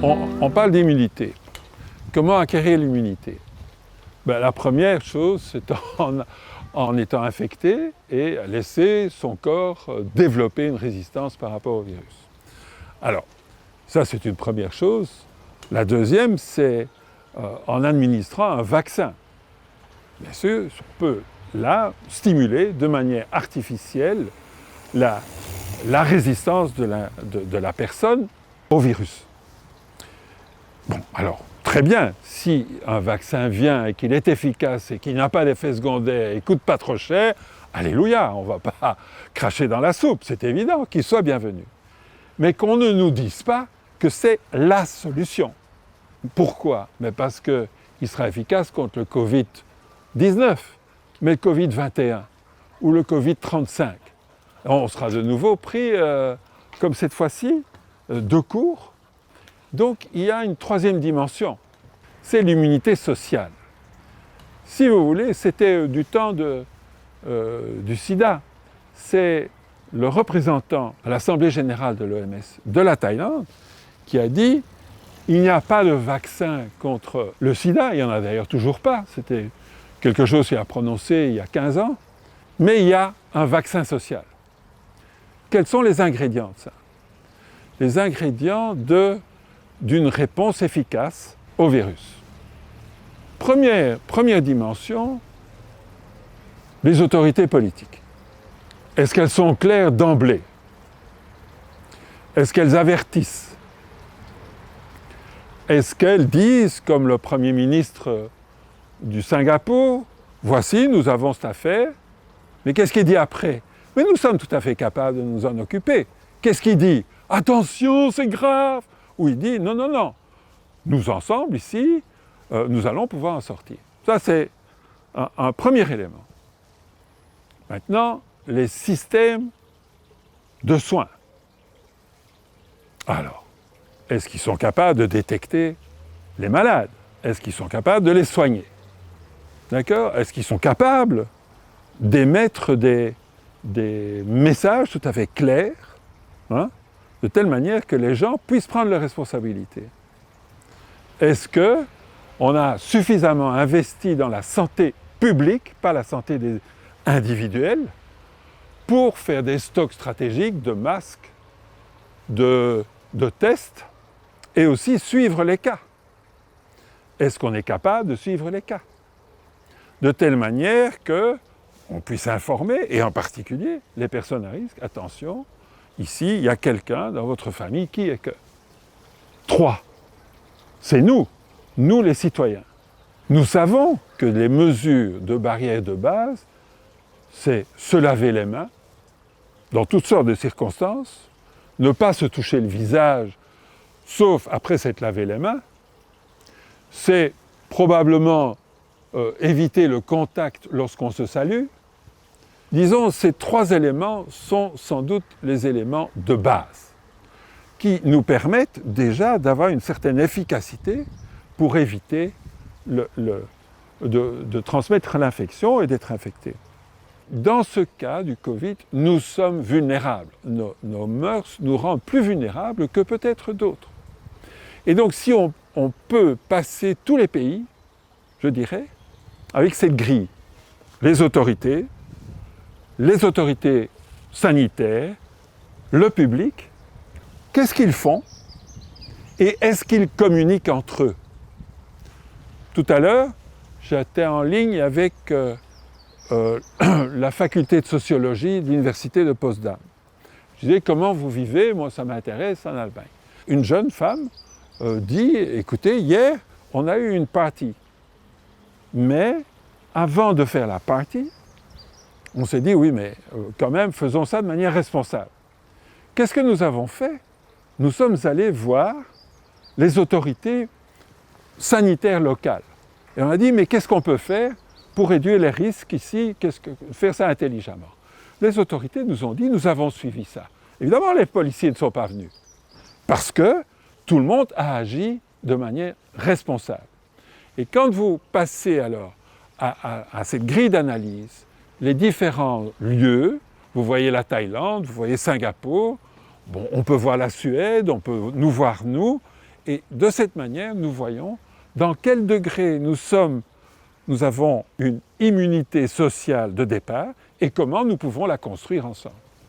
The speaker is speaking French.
On parle d'immunité. Comment acquérir l'immunité? La première chose, c'est en étant infecté et laisser son corps développer une résistance par rapport au virus. Alors, ça c'est une première chose. La deuxième, c'est en administrant un vaccin. Bien sûr, on peut là stimuler de manière artificielle la résistance de la personne au virus. Bon, alors, très bien, si un vaccin vient et qu'il est efficace et qu'il n'a pas d'effet secondaire et ne coûte pas trop cher, alléluia, on ne va pas cracher dans la soupe, c'est évident, qu'il soit bienvenu. Mais qu'on ne nous dise pas que c'est la solution. Pourquoi? Parce qu'il sera efficace contre le Covid-19, mais le Covid-21 ou le Covid-35. On sera de nouveau pris, comme cette fois-ci, de court. Donc il y a une troisième dimension, c'est l'immunité sociale. Si vous voulez, c'était du temps du sida. C'est le représentant à l'Assemblée générale de l'OMS de la Thaïlande qui a dit il n'y a pas de vaccin contre le sida, il n'y en a d'ailleurs toujours pas, c'était quelque chose qu'il a prononcé il y a 15 ans, mais il y a un vaccin social. Quels sont les ingrédients de ça? Les ingrédients d'une réponse efficace au virus. Première dimension, les autorités politiques. Est-ce qu'elles sont claires d'emblée? Est-ce qu'elles avertissent? Est-ce qu'elles disent, comme le Premier ministre du Singapour, voici, nous avons cette affaire, mais qu'est-ce qu'il dit après? Mais nous sommes tout à fait capables de nous en occuper. Qu'est-ce qu'il dit? Attention, c'est grave! Ou il dit non, non, non, nous ensemble ici, nous allons pouvoir en sortir. Ça, c'est un premier élément. Maintenant, les systèmes de soins. Alors, est-ce qu'ils sont capables de détecter les malades? Est-ce qu'ils sont capables de les soigner? D'accord? Est-ce qu'ils sont capables d'émettre des messages tout à fait clairs, hein, de telle manière que les gens puissent prendre leurs responsabilités? Est-ce qu'on a suffisamment investi dans la santé publique, pas la santé des individuels, pour faire des stocks stratégiques de masques, de tests, et aussi suivre les cas? Est-ce qu'on est capable de suivre les cas? De telle manière qu'on puisse informer, et en particulier les personnes à risque, attention, ici, il y a quelqu'un dans votre famille qui est que. 3. C'est nous les citoyens. Nous savons que les mesures de barrière de base, c'est se laver les mains, dans toutes sortes de circonstances, ne pas se toucher le visage, sauf après s'être lavé les mains, c'est probablement éviter le contact lorsqu'on se salue. Disons, ces 3 éléments sont sans doute les éléments de base qui nous permettent déjà d'avoir une certaine efficacité pour éviter de transmettre l'infection et d'être infecté. Dans ce cas du Covid, nous sommes vulnérables. Nos mœurs nous rendent plus vulnérables que peut-être d'autres. Et donc, si on peut passer tous les pays, je dirais, avec cette grille, les autorités sanitaires, le public, qu'est-ce qu'ils font et est-ce qu'ils communiquent entre eux? Tout à l'heure, j'étais en ligne avec la faculté de sociologie de l'université de Potsdam. Je disais, comment vous vivez? Moi, ça m'intéresse en Allemagne. Une jeune femme dit, écoutez, hier, on a eu une party. Mais avant de faire la party, on s'est dit, oui, mais quand même, faisons ça de manière responsable. Qu'est-ce que nous avons fait? Nous sommes allés voir les autorités sanitaires locales. Et on a dit, mais qu'est-ce qu'on peut faire pour réduire les risques ici, faire ça intelligemment? Les autorités nous ont dit, nous avons suivi ça. Évidemment, les policiers ne sont pas venus, parce que tout le monde a agi de manière responsable. Et quand vous passez alors à cette grille d'analyse, les différents lieux, vous voyez la Thaïlande, vous voyez Singapour, bon, on peut voir la Suède, on peut nous voir nous, Et de cette manière, nous voyons dans quel degré nous avons une immunité sociale de départ et comment nous pouvons la construire ensemble.